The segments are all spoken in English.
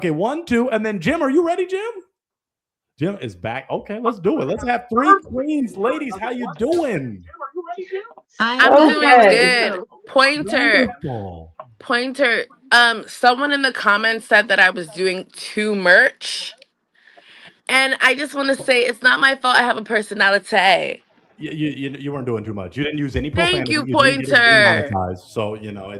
Okay, 1, 2, and then Jim. Are you ready, Jim? Jim is back. Okay, let's do it. Let's have 3 queens. Ladies, how you doing? I'm So doing good. good. Pointer, Wonderful. pointer. Someone in the comments said that I was doing too much, and I just want to say it's not my fault. I have a personality. You weren't doing too much. You didn't use any Thank profanity. you, You didn't get us Pointer. demonetized. So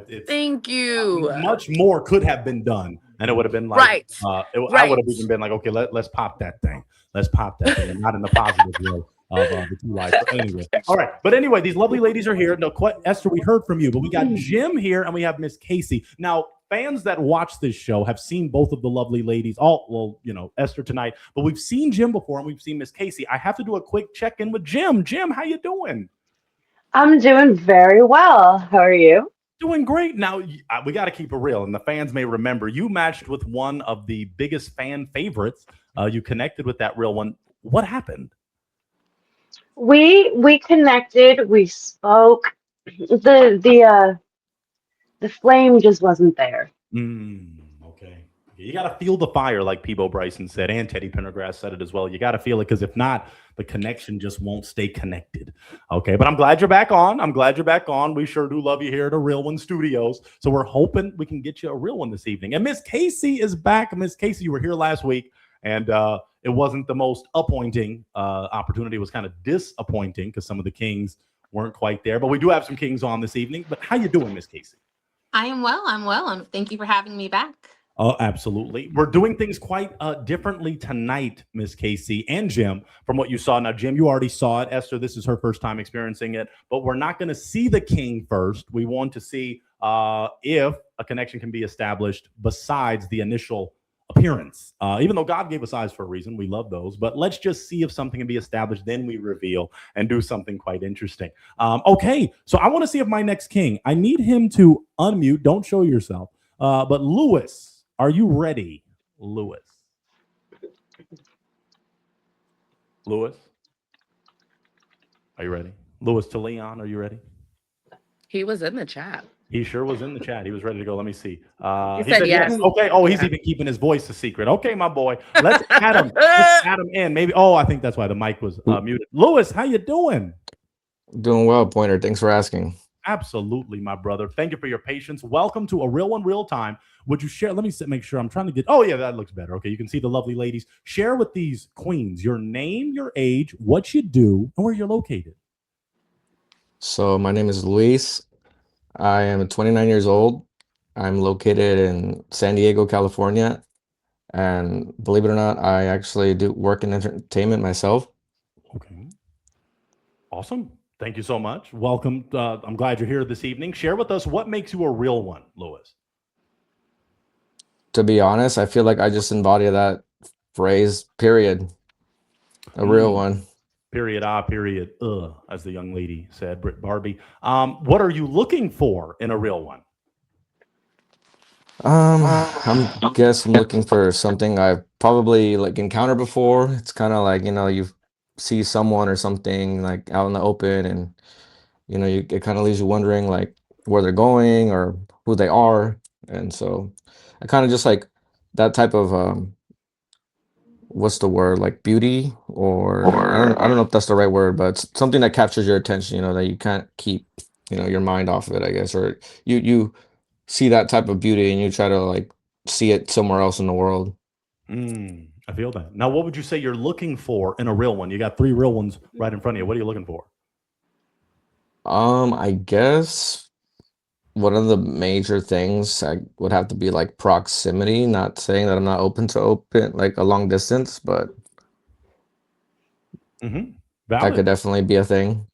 it's Thank you. much more could have been done, and it would have been like Right, I would right. have even been like, okay, let's pop that thing. Let's pop that thing, and not in the positive way of the two lives. But anyway, all right. But anyway, these lovely ladies are here. No, Esther, we heard from you, but we got Jim here, and we have Miss Casey. Now, fans that watch this show have seen both of the lovely ladies. Oh, well, Esther tonight, but we've seen Jim before, and we've seen Miss Casey. I have to do a quick check in with Jim. Jim, how you doing? I'm doing very well. How are you? Doing great. Now, we got to keep it real, and the fans may remember you matched with one of the biggest fan favorites. You connected with that real one. What happened? We connected, we spoke. The flame just wasn't there. Okay. You got to feel the fire, like Peebo Bryson said, and Teddy Pendergrass said it as well. You got to feel it, because if not, the connection just won't stay connected. Okay, but I'm glad you're back on. I'm glad you're back on. We sure do love you here at the Real One Studios. So we're hoping we can get you a real one this evening. And Miss Casey is back. Miss Casey, you were here last week, and it wasn't the most appointing opportunity. It was kind of disappointing because some of the kings weren't quite there. But we do have some kings on this evening. But how you doing, Miss Casey? I am well. I'm well. Thank you for having me back. Oh, absolutely. We're doing things quite differently tonight, Miss Casey and Jim, from what you saw. Now, Jim, you already saw it. Esther, this is her first time experiencing it, but we're not going to see the king first. We want to see if a connection can be established besides the initial appearance. Even though God gave us eyes for a reason, we love those. But let's just see if something can be established. Then we reveal and do something quite interesting. Okay, so I want to see if my next king, I need him to unmute. Don't show yourself. But Lewis. Are you ready, Lewis? Lewis? Are you ready? Lewis to Leon, are you ready? He was in the chat. He sure was in the chat. He was ready to go. Let me see. He said yes. Okay. Oh, he's even keeping his voice a secret. Okay, my boy. Let's add him. Let's add him in. Maybe. Oh, I think that's why the mic was muted. Lewis, how you doing? Doing well, Pointer. Thanks for asking. Absolutely, my brother. Thank you for your patience. Welcome to A Real One Real Time. Would you share? Let me make sure I'm trying to get. Oh, yeah, that looks better. Okay, you can see the lovely ladies. Share with these queens your name, your age, what you do, and where you're located. So my name is Luis. I am 29 years old. I'm located in San Diego, California. And believe it or not, I actually do work in entertainment myself. Okay. Awesome. Thank you so much. Welcome. I'm glad you're here this evening. Share with us what makes you a real one, Lewis. To be honest, I feel like I just embody that phrase, period. A real one. Period. Period. As the young lady said, Britt Barbie. What are you looking for in a real one? I'm looking for something I've probably encountered before. It's kind of like, you see someone or something like out in the open, and it kind of leaves you wondering like where they're going or who they are. And so I kind of just like that type of what's the word, like beauty, or I don't know if that's the right word, but it's something that captures your attention, that you can't keep your mind off of it, I guess, or you see that type of beauty and you try to like see it somewhere else in the world. I feel that. Now, what would you say you're looking for in a real one? You got 3 real ones right in front of you. What are you looking for? I guess one of the major things I would have to be like proximity. Not saying that I'm not open to like a long distance, but that could definitely be a thing.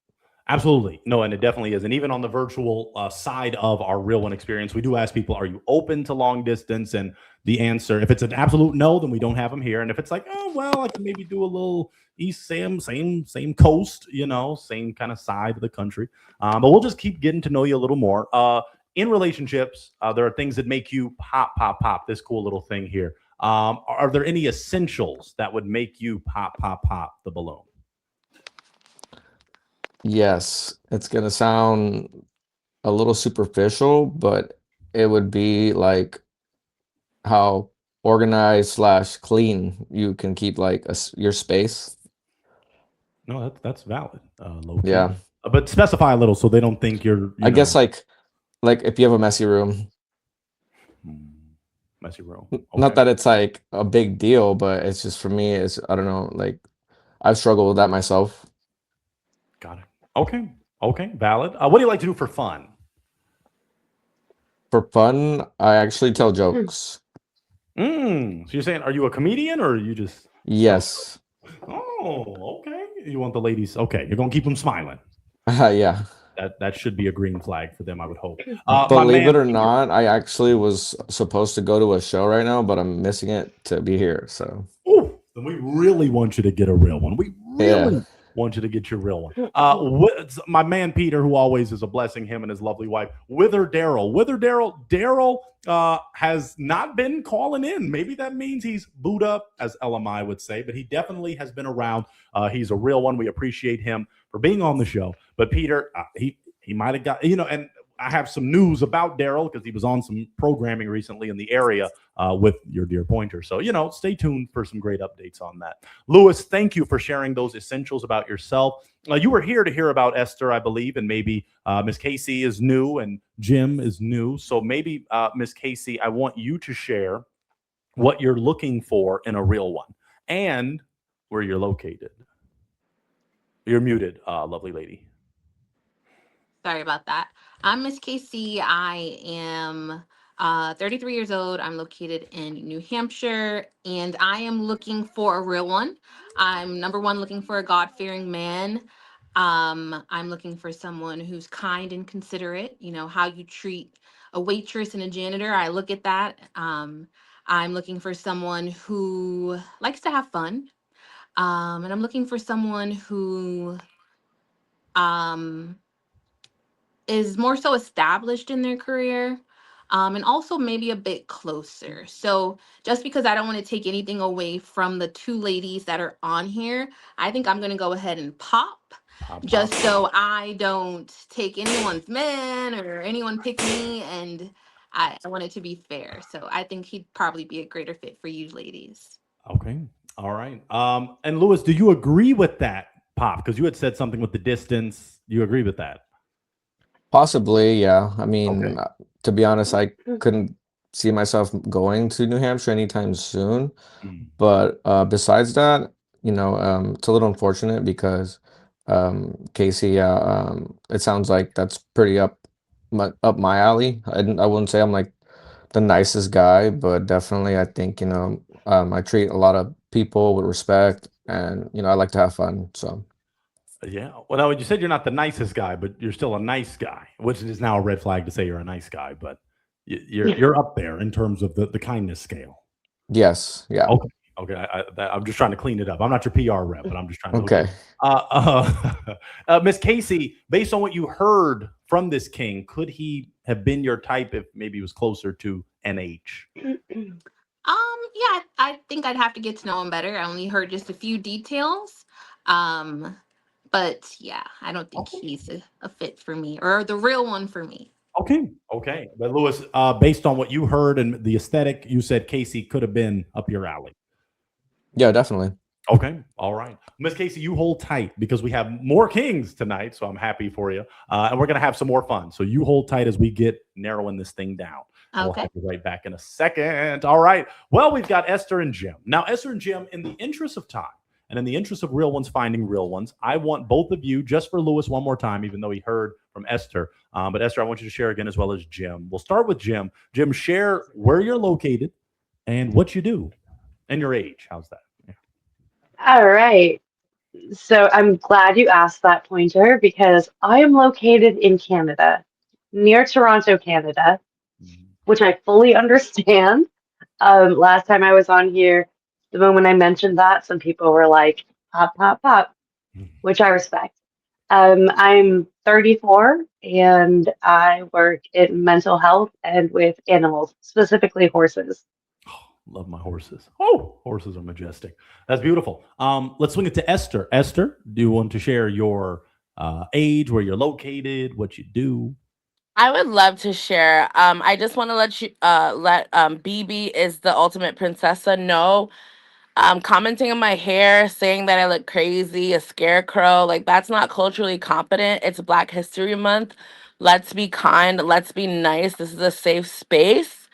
Absolutely. No, and it definitely is. And even on the virtual side of our real one experience, we do ask people, are you open to long distance? And the answer, if it's an absolute no, then we don't have them here. And if it's like, oh, well, I can maybe do a little East Sam, same coast, same kind of side of the country. But we'll just keep getting to know you a little more. In relationships, there are things that make you pop, this cool little thing here. Are there any essentials that would make you pop the balloon? Yes, it's gonna sound a little superficial, but it would be like how organized slash clean you can keep like your space. No, that's valid. Low key. Yeah. But specify a little so they don't think you're. I guess like if you have a messy room. Messy room. Not that it's like a big deal, but it's just for me, it's I don't know, like I've struggled with that myself. Got it. Okay. Okay. Valid. What do you like to do for fun? For fun, I actually tell jokes. So you're saying, are you a comedian or are you just? Yes. Oh, okay. You want the ladies? Okay, you're gonna keep them smiling. Yeah. That should be a green flag for them, I would hope. Believe it or not, I actually was supposed to go to a show right now, but I'm missing it to be here. So. Ooh, then we really want you to get a real one. We really want you to get your real one. My man Peter, who always is a blessing, him and his lovely wife, Wither Daryl. Daryl has not been calling in. Maybe that means he's booed up, as LMI would say, but he definitely has been around. He's a real one. We appreciate him for being on the show. But Peter, he might have got, and I have some news about Daryl because he was on some programming recently in the area with your dear pointer. So, stay tuned for some great updates on that. Lewis, thank you for sharing those essentials about yourself. You were here to hear about Esther, I believe, and maybe Miss Casey is new and Jim is new. So maybe, Miss Casey, I want you to share what you're looking for in a real one and where you're located. You're muted, lovely lady. Sorry about that. I'm Miss Casey. I am 33 years old. I'm located in New Hampshire, and I am looking for a real one. I'm number one looking for a God-fearing man. I'm looking for someone who's kind and considerate. How you treat a waitress and a janitor. I look at that. I'm looking for someone who likes to have fun. And I'm looking for someone who is more so established in their career, and also maybe a bit closer. So just because I don't want to take anything away from the two ladies that are on here, I think I'm going to go ahead and pop, just so I don't take anyone's man or anyone pick me. And I want it to be fair. So I think he'd probably be a greater fit for you ladies. Okay. All right. And Lewis, do you agree with that, Pop? Because you had said something with the distance. You agree with that? Possibly, yeah. I mean, to be honest, I couldn't see myself going to New Hampshire anytime soon. But besides that, it's a little unfortunate because Casey, it sounds like that's pretty up my alley. I wouldn't say I'm like the nicest guy, but definitely I think, I treat a lot of people with respect and, I like to have fun. So. Yeah. Well, no, you said you're not the nicest guy, but you're still a nice guy, which is now a red flag to say you're a nice guy, but you're up there in terms of the kindness scale. Yes. Yeah. Okay. I'm just trying to clean it up. I'm not your PR rep, but I'm just trying to. Okay. Miss Casey, based on what you heard from this king, could he have been your type if maybe he was closer to NH? Yeah, I think I'd have to get to know him better. I only heard just a few details. But yeah, I don't think he's a fit for me or the real one for me. Okay. But Lewis, based on what you heard and the aesthetic, you said Casey could have been up your alley. Yeah, definitely. Okay. All right. Miss Casey, you hold tight because we have more kings tonight. So I'm happy for you. And we're going to have some more fun. So you hold tight as we get narrowing this thing down. Okay. We'll have you right back in a second. All right. Well, we've got Esther and Jim. Now, Esther and Jim, in the interest of time, and in the interest of real ones finding real ones, I want both of you, just for Lewis one more time, even though he heard from Esther. But Esther, I want you to share again as well as Jim. We'll start with Jim. Jim, share where you're located and what you do and your age. How's that? Yeah. All right. So I'm glad you asked that, Pointer, because I am located in Canada, near Toronto, Canada, which I fully understand. Last time I was on here, the moment I mentioned that, some people were like, pop, pop, pop, which I respect. I'm 34 and I work in mental health and with animals, specifically horses. Love my horses. Oh, horses are majestic. That's beautiful. Let's swing it to Esther. Esther, do you want to share your age, where you're located, what you do? I would love to share. I just want to let you let BB is the ultimate princessa know. Commenting on my hair, saying that I look crazy, a scarecrow, like that's not culturally competent. It's Black History Month. Let's be kind, let's be nice. This is a safe space.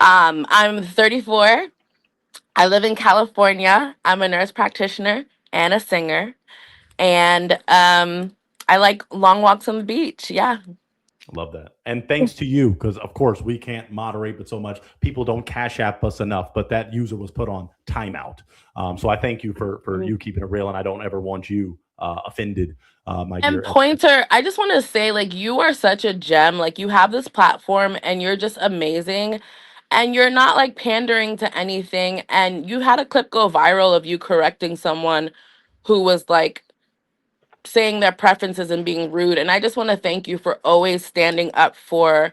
I'm 34. I live in California. I'm a nurse practitioner and a singer. And I like long walks on the beach. Yeah. Love that. And thanks to you, because of course we can't moderate, but so much people don't cash app us enough. But that user was put on timeout. So I thank you for you keeping it real, and I don't ever want you offended, my And dear. Pointer, I just want to say, like, you are such a gem. Like, you have this platform and you're just amazing. And you're not like pandering to anything. And you had a clip go viral of you correcting someone who was like saying their preferences and being rude. And I just want to thank you for always standing up for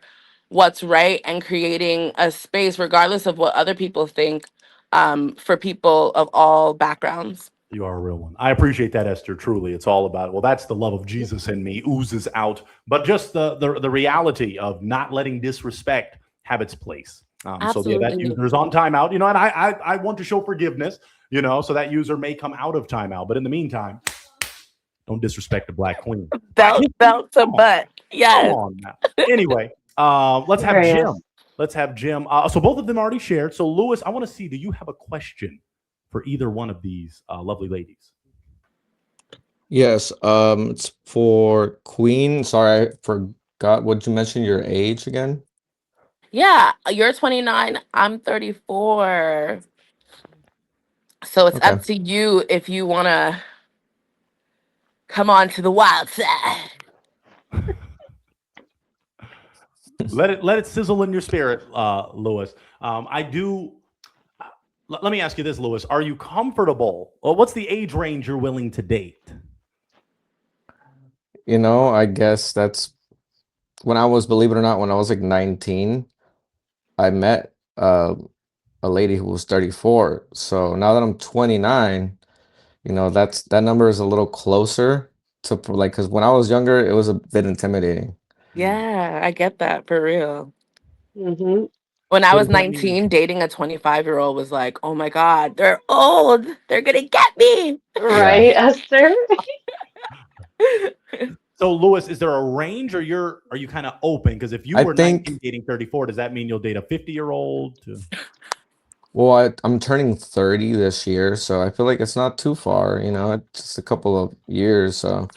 what's right and creating a space, regardless of what other people think, for people of all backgrounds. You are a real one. I appreciate that, Esther. Truly, it's all about, well, that's the love of Jesus in me oozes out. But just the reality of not letting disrespect have its place. So yeah, that Absolutely. user's on timeout, and I want to show forgiveness, so that user may come out of timeout. But in the meantime, don't disrespect the Black Queen. Belt to butt. Come Yes. on now. Anyway, let's have There he Jim. is. Let's have Jim. So both of them already shared. So Lewis, I want to see, do you have a question for either one of these lovely ladies? Yes, it's for Queen. Sorry, I forgot. Would you mention your age again? Yeah, you're 29, I'm 34. So it's Okay. up to you if you want to come on to the wild side. Let it sizzle in your spirit, Lewis. I do. Let me ask you this, Lewis. Are you comfortable? Well, what's the age range you're willing to date? I guess that's when I was, believe it or not, when I was like 19, I met a lady who was 34. So now that I'm 29, that number is a little closer to like, because when I was younger, it was a bit intimidating. Yeah, I get that for real. Hmm. When I So was does that mean 19, dating a 25-year-old was like, oh my God, they're old. They're going to get me. Yeah. Right, Esther? so? Lewis, is there a range, or are you kind of open? Because if you I were think, 19 dating 34, does that mean you'll date a 50-year-old? well, I'm turning 30 this year, so I feel like it's not too far, it's just a couple of years. So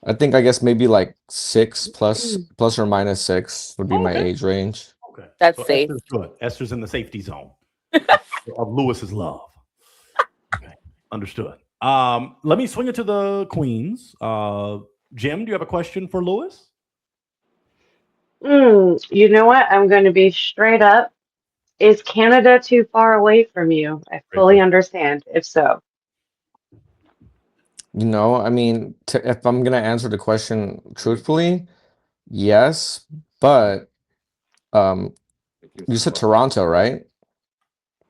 I think, I guess maybe like six plus or minus six would be Oh, my okay. age range. Okay. That's So safe. Esther's good. Esther's in the safety zone of Lewis's love. Okay. Understood. Let me swing it to the queens. Jim, do you have a question for Lewis? You know what? I'm going to be straight up. Is Canada too far away from you? I Great fully question. understand if so. I mean, if I'm gonna answer the question truthfully, yes, but um, you said Toronto, right?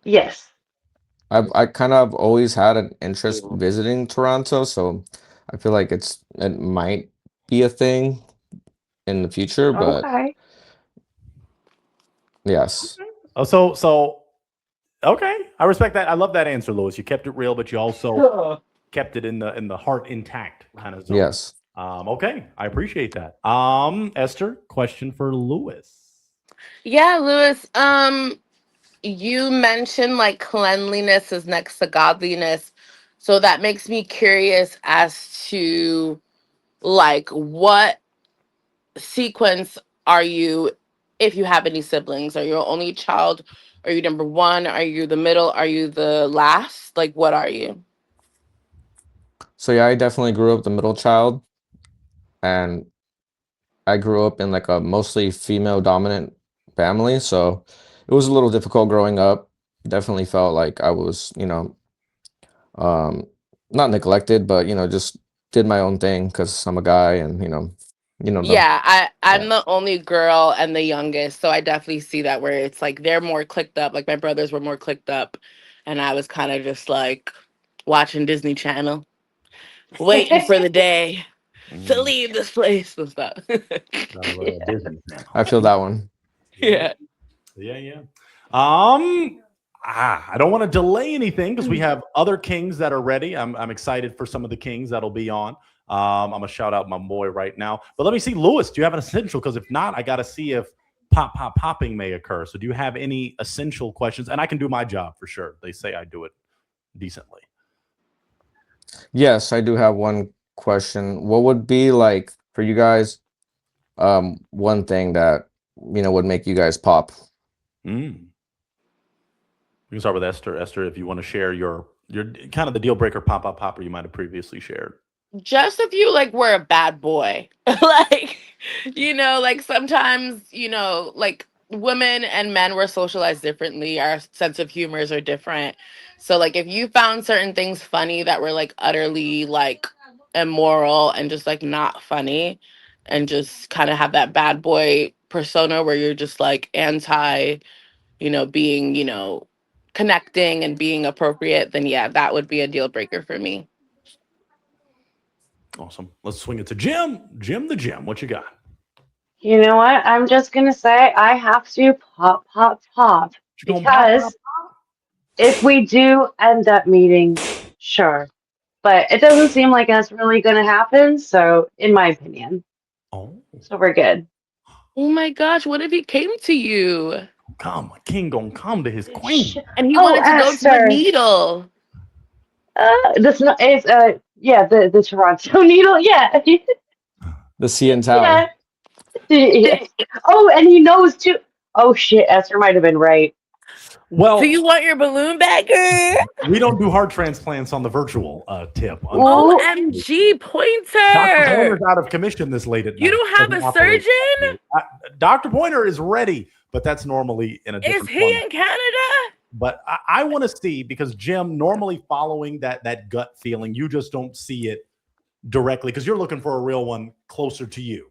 Yes. I kind of always had an interest visiting Toronto, so I feel like it might be a thing in the future, but Okay. yes, Oh, so okay. I respect that. I love that answer, Lewis. You kept it real, but you also kept it in the heart intact kind of zone. yes. Okay. I appreciate that. Esther, question for Lewis. Yeah, Lewis, you mentioned like cleanliness is next to godliness. So that makes me curious as to like what sequence are you, if you have any siblings? Are you your only child? Are you number one? Are you the middle? Are you the last? Like, what are you? So yeah, I definitely grew up the middle child, and I grew up in like a mostly female dominant family, so it was a little difficult growing up. Definitely felt like I was, um, not neglected, but just did my own thing because I'm a guy, and the Yeah, yeah. I'm the only girl and the youngest, so I definitely see that where it's like they're more clicked up. Like my brothers were more clicked up, and I was kind of just like watching Disney Channel, waiting for the day. to leave this place and stuff. Disney now. I feel that one. Yeah. Yeah. I don't want to delay anything because we have other kings that are ready. I'm excited for some of the kings that'll be on. I'm gonna shout out my boy right now. But let me see, Lewis, do you have an essential? Because if not, I gotta see if popping may occur. So do you have any essential questions? And I can do my job for sure. They say I do it decently. Yes, I do have one question. What would be like for you guys, one thing that would make you guys pop? We can start with Esther. Esther, if you want to share your kind of the deal breaker popper you might have previously shared. Just if you like were a bad boy. Like, like sometimes, like women and men were socialized differently. Our sense of humors are different. So like if you found certain things funny that were like utterly like immoral and just like not funny and just kind of have that bad boy persona where you're just like anti, being, connecting and being appropriate, then yeah, that would be a deal breaker for me. Awesome. Let's swing it to Jim. Jim the Jim. What you got? You know what? I'm just gonna say I have to pop You gonna pop, because if we do end up meeting, sure, but it doesn't seem like that's really gonna happen. So, in my opinion, Oh, so we're good. Oh my gosh, what if he came to you come, a king gonna come to his queen. and he Oh, wanted to go to the Esther. needle? This not is yeah, the Toronto Needle, yeah. The CN Tower. Yeah. Oh, and he knows too. Oh shit, Esther might have been right. Well, Do you want your balloon back, girl? we don't do heart transplants on the virtual tip. Ooh. OMG, Dr. Pointer! Pointer's out of commission this late at night. You don't have Doesn't a operate. surgeon? Dr. Pointer is ready, but that's normally in a Is different he format. in Canada? But I want to see, because Jim, normally following that gut feeling, you just don't see it directly because you're looking for a real one closer to you.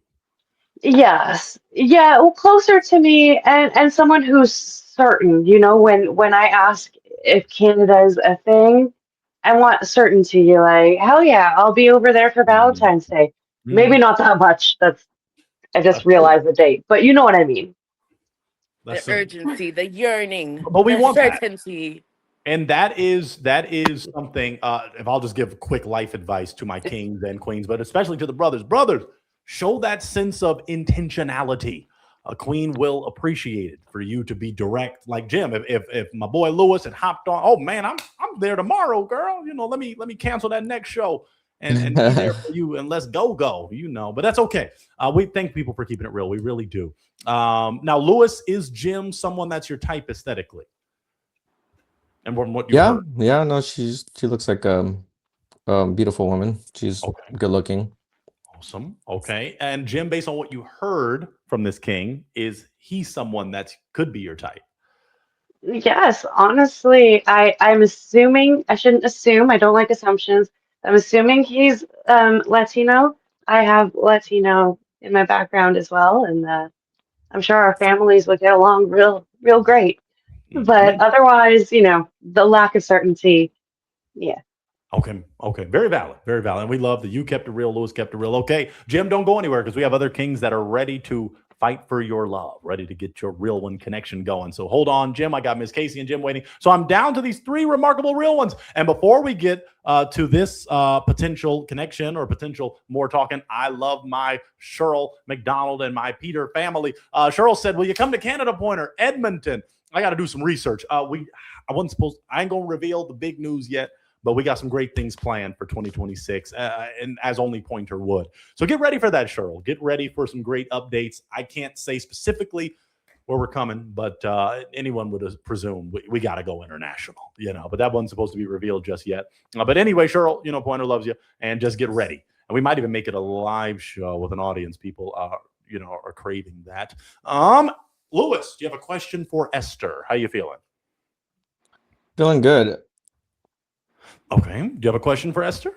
Yes. Yeah, well, closer to me and someone who's certain, when I ask if Canada's a thing, I want certainty, like, hell yeah, I'll be over there for Valentine's Day. Maybe not that much. I just realized the date, but you know what I mean. The urgency, the yearning, but we the want that. certainty. And that is something, if I'll just give quick life advice to my kings and queens, but especially to the brothers, show that sense of intentionality. A queen will appreciate it for you to be direct. Like Jim, if my boy Lewis had hopped on, oh man, I'm there tomorrow, girl. Let me cancel that next show and be there for you, and let's go. But that's okay. We thank people for keeping it real. We really do. Now, Lewis, is Jim someone that's your type aesthetically? And from what you heard? Yeah, no, she looks like a beautiful woman. She's good looking. Awesome. Okay. And Jim, based on what you heard from this king, is he someone that could be your type? Yes, honestly, I'm assuming, I shouldn't assume, I don't like assumptions. I'm assuming he's Latino. I have Latino in my background as well, and I'm sure our families would get along real great. But otherwise, the lack of certainty, yeah. Okay. Very valid. And we love that you kept it real. Lewis kept it real. Okay. Jim, don't go anywhere because we have other kings that are ready to fight for your love, ready to get your real one connection going. So hold on, Jim. I got Miss Casey and Jim waiting. So I'm down to these 3 remarkable real ones. And before we get to this potential connection or potential more talking, I love my Cheryl McDonald and my Peter family. Cheryl said, will you come to Canada, Pointer? Edmonton. I got to do some research. I ain't going to reveal the big news yet, but we got some great things planned for 2026, and as only Pointer would. So get ready for that, Cheryl. Get ready for some great updates. I can't say specifically where we're coming, but anyone would presume we got to go international, but that wasn't supposed to be revealed just yet. But anyway, Cheryl, Pointer loves you, and just get ready. And we might even make it a live show with an audience. People are craving that. Lewis, do you have a question for Esther? How you feeling? Feeling good. Okay. Do you have a question for Esther?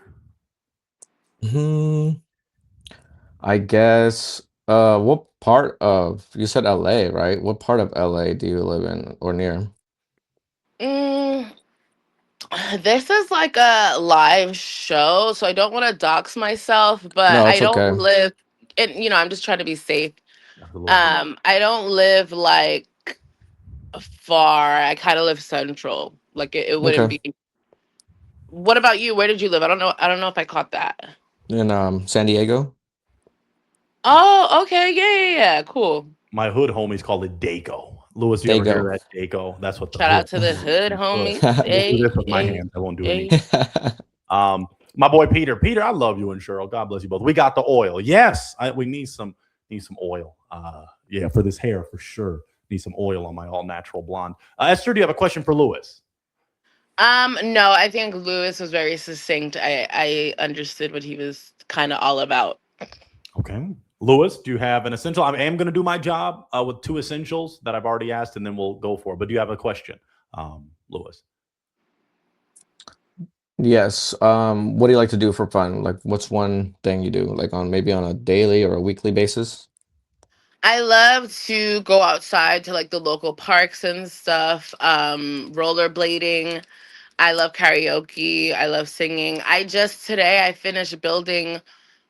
I guess. What part of, you said LA, right? What part of LA do you live in or near? This is like a live show, so I don't want to dox myself, but No, I it's don't okay. live and I'm just trying to be safe. Absolutely. I don't live like far. I kind of live central. Like it wouldn't Okay. be. What about you? Where did you live? I don't know if I caught that. In San Diego. Oh, okay. Yeah. Cool. My hood homies call it Dago. Lewis, you ever hear Dago. that Dago? That's what the Shout out hood. to the hood Look, homies. just do Hey, this with my hey, hands. I won't do hey. anything. My boy Peter. Peter, I love you and Cheryl. God bless you both. We got the oil. Yes, we need some oil. Yeah, for this hair for sure. Need some oil on my all natural blonde. Esther, do you have a question for Lewis? No, I think Lewis was very succinct. I understood what he was kind of all about. Okay. Lewis, do you have an essential? I am going to do my job with 2 essentials that I've already asked, and then we'll go for it. But do you have a question, Lewis? Yes. What do you like to do for fun? Like, what's one thing you do, like on maybe on a daily or a weekly basis? I love to go outside to like the local parks and stuff. Rollerblading. I love karaoke. I love singing. I just today I finished building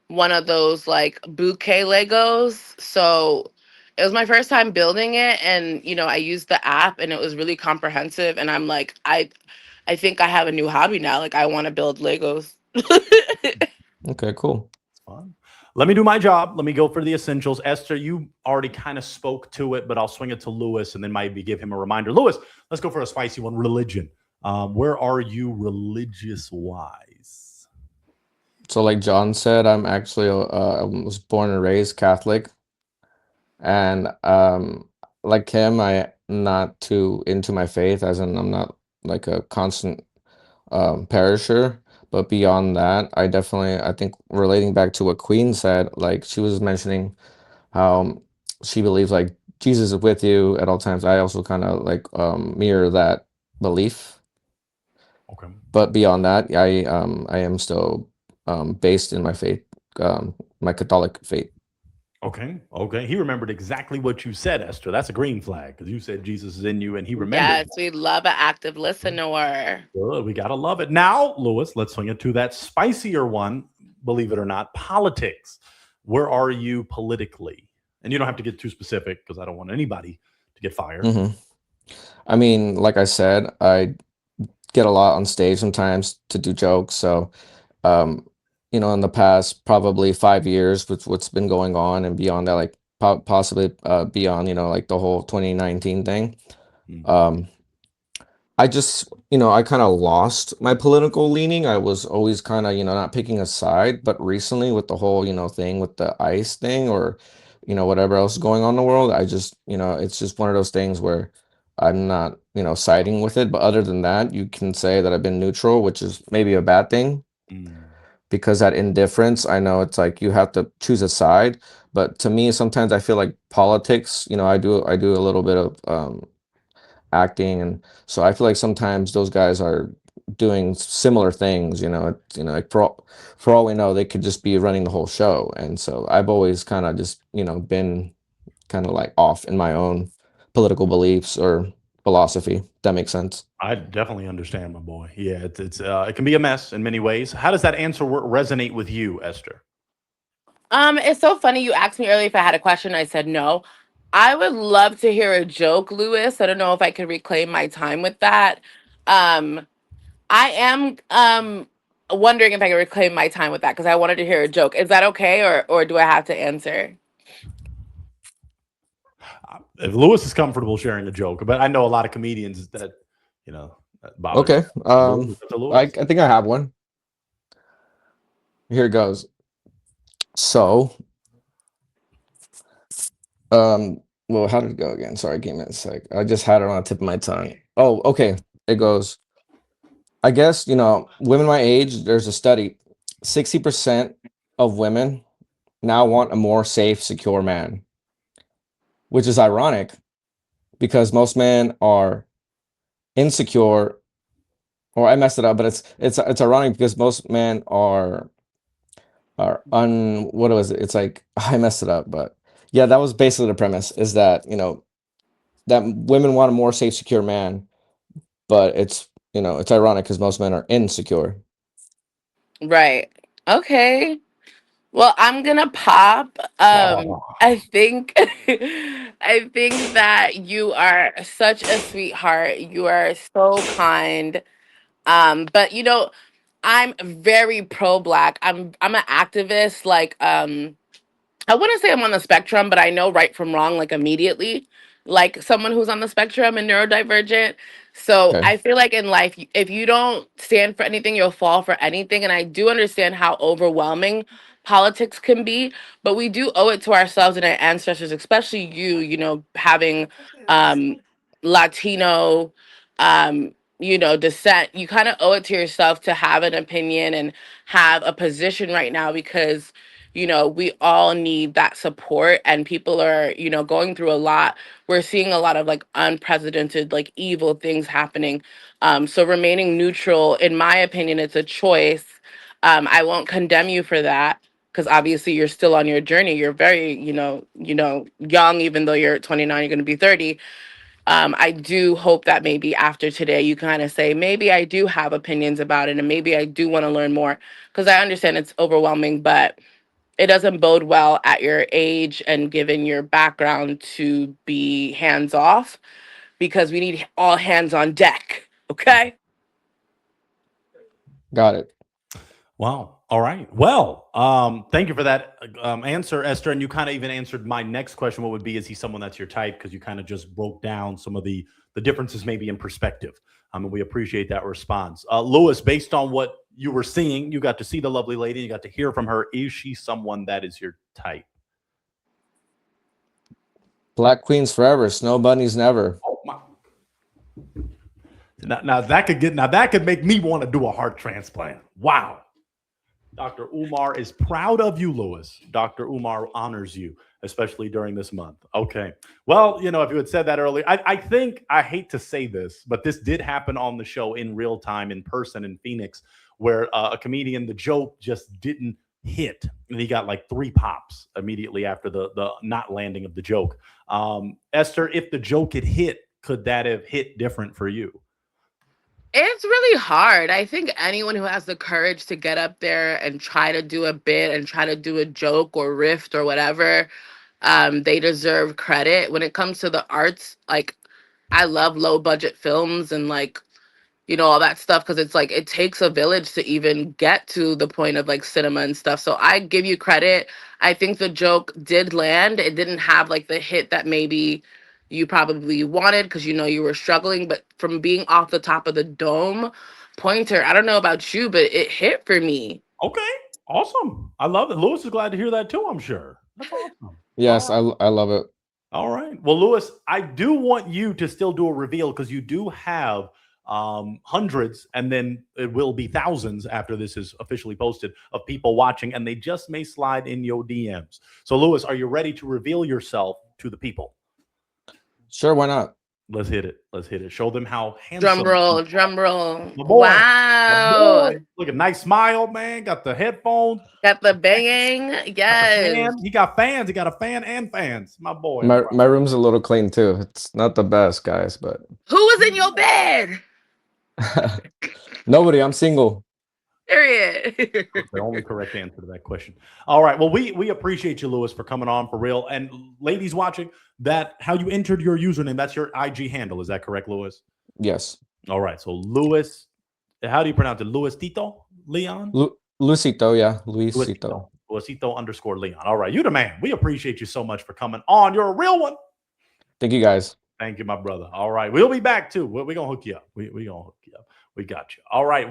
one of those like bouquet Legos. So it was my first time building it, and I used the app and it was really comprehensive, and I'm like I think I have a new hobby now. Like I want to build Legos. Okay, cool. Fun. Let me do my job. Let me go for the essentials. Esther, you already kind of spoke to it, but I'll swing it to Lewis and then maybe give him a reminder. Lewis, let's go for a spicy one. Religion. Where are you religious wise? So, like John said, I'm actually I was born and raised Catholic, and like him, I not too into my faith, as in I'm not like a constant perisher. But beyond that, I think relating back to what Queen said, like she was mentioning how she believes like Jesus is with you at all times. I also kind of like mirror that belief. Okay. But beyond that, I am still based in my faith, my Catholic faith. Okay. Okay. He remembered exactly what you said, Esther. That's a green flag because you said Jesus is in you and he remembered. Yes, we love an active listener. Good. We got to love it. Now, Lewis, let's swing it to that spicier one. Believe it or not, politics. Where are you politically? And you don't have to get too specific because I don't want anybody to get fired. Hmm. I mean, like I said, I get a lot on stage sometimes to do jokes. So, um, in the past probably 5 years with what's been going on and beyond that, like possibly beyond, like the whole 2019 thing. Mm. Um, I just, I kind of lost my political leaning. I was always kind of, not picking a side, but recently with the whole, thing with the ICE thing or, whatever else is going on in the world, I just, it's just one of those things where I'm not, siding with it. But other than that, you can say that I've been neutral, which is maybe a bad thing Mm. because that indifference, I know it's like you have to choose a side. But to me, sometimes I feel like politics, I do a little bit of acting, and so I feel like sometimes those guys are doing similar things, like for all we know they could just be running the whole show. And so I've always kind of just been kind of like off in my own political beliefs or philosophy. That makes sense. I definitely understand, my boy. Yeah, it can be a mess in many ways. How does that answer resonate with you, Esther? It's so funny you asked me earlier if I had a question. I said no. I would love to hear a joke, Lewis. I don't know if I could reclaim my time with that. Um, I am wondering if I could reclaim my time with that because I wanted to hear a joke. Is that okay, or do I have to answer? If Lewis is comfortable sharing a joke, but I know a lot of comedians that that bothers. Okay. Lewis. I think I have one. Here it goes. So, well, how did it go again? Sorry, give me a sec. I just had it on the tip of my tongue. Oh, okay. It goes, I guess, women my age, there's a study. 60% of women now want a more safe, secure man, which is ironic because most men are insecure, or I messed it up, but it's ironic because most men are what was it? It's like I messed it up, but yeah, that was basically the premise is that, that women want a more safe, secure man, but it's you know, it's ironic because most men are insecure. Right. Okay. Well, I'm gonna pop. Oh, I think I think that you are such a sweetheart. You are so kind. But you know, I'm very pro black. I'm an activist, like I wouldn't say I'm on the spectrum, but I know right from wrong like immediately, like someone who's on the spectrum and neurodivergent. So Okay. I feel like in life, if you don't stand for anything, you'll fall for anything. And I do understand how overwhelming politics can be, but we do owe it to ourselves and our ancestors, especially you know, having um, Latino, you know, descent. You kind of owe it to yourself to have an opinion and have a position right now because you know, we all need that support and people are, you know, going through a lot. We're seeing a lot of like unprecedented, like evil things happening. So remaining neutral, in my opinion, it's a choice. I won't condemn you for that because obviously you're still on your journey. You're very, young, even though you're 29, you're going to be 30. I do hope that maybe after today, you kind of say, maybe I do have opinions about it and maybe I do want to learn more because I understand it's overwhelming, but it doesn't bode well at your age and given your background to be hands off because we need all hands on deck. Okay. Got it. wow. All right. Well, thank you for that answer, Esther. And you kind of even answered my next question. What would be, is he someone that's your type? Because you kind of just broke down some of the differences maybe in perspective. And we appreciate that response. Lewis, based on what you were seeing, you got to see the lovely lady, you got to hear from her. Is she someone that is your type? Black queens forever, snow bunnies never. Oh my. Now that could make me want to do a heart transplant. Wow. Dr. Umar is proud of you, Lewis. Dr. Umar honors you, especially during this month. Okay. Well, you know, if you had said that earlier, I think, I hate to say this, but this did happen on the show in real time, in person in Phoenix, where a comedian, the joke just didn't hit. And he got like 3 pops immediately after the not landing of the joke. Esther, if the joke had hit, could that have hit different for you? It's really hard. I think anyone who has the courage to get up there and try to do a bit and try to do a joke or riff or whatever, they deserve credit. When it comes to the arts, like I love low budget films and like all that stuff because it's like it takes a village to even get to the point of like cinema and stuff. So I give you credit. I think the joke did land. It didn't have like the hit that maybe you probably wanted because you were struggling, but from being off the top of the dome, Pointer, I don't know about you, but it hit for me. Okay. Awesome. I love it. Lewis is glad to hear that too, I'm sure. That's awesome. Yes, I love it. All right. Well, Lewis, I do want you to still do a reveal because you do have hundreds, and then it will be thousands after this is officially posted, of people watching, and they just may slide in your DMs. So, Lewis, are you ready to reveal yourself to the people? Sure, why not? Let's hit it. Let's hit it. Show them how handsome. Drum roll. My boy. Wow. My boy. Look, a nice smile, man. Got the headphones. Got the banging. Yes. He got fans. He got a fan and fans. My boy. My room's a little clean too. It's not the best, guys, but Who was in your bed? nobody. I'm single. Period. The only correct answer to that question. All right. Well, we appreciate you, Lewis, for coming on for real. And ladies watching, that how you entered your username, that's your IG handle. Is that correct, Lewis? Yes. All right. So Lewis, how do you pronounce it? Luis Tito Leon? Luisito, yeah. Luisito. Luisito _Leon. All right. You the man. We appreciate you so much for coming on. You're a real one. Thank you, guys. Thank you, my brother. All right. We'll be back too. We're going to hook you up. We're going to hook you up. We got you. All right.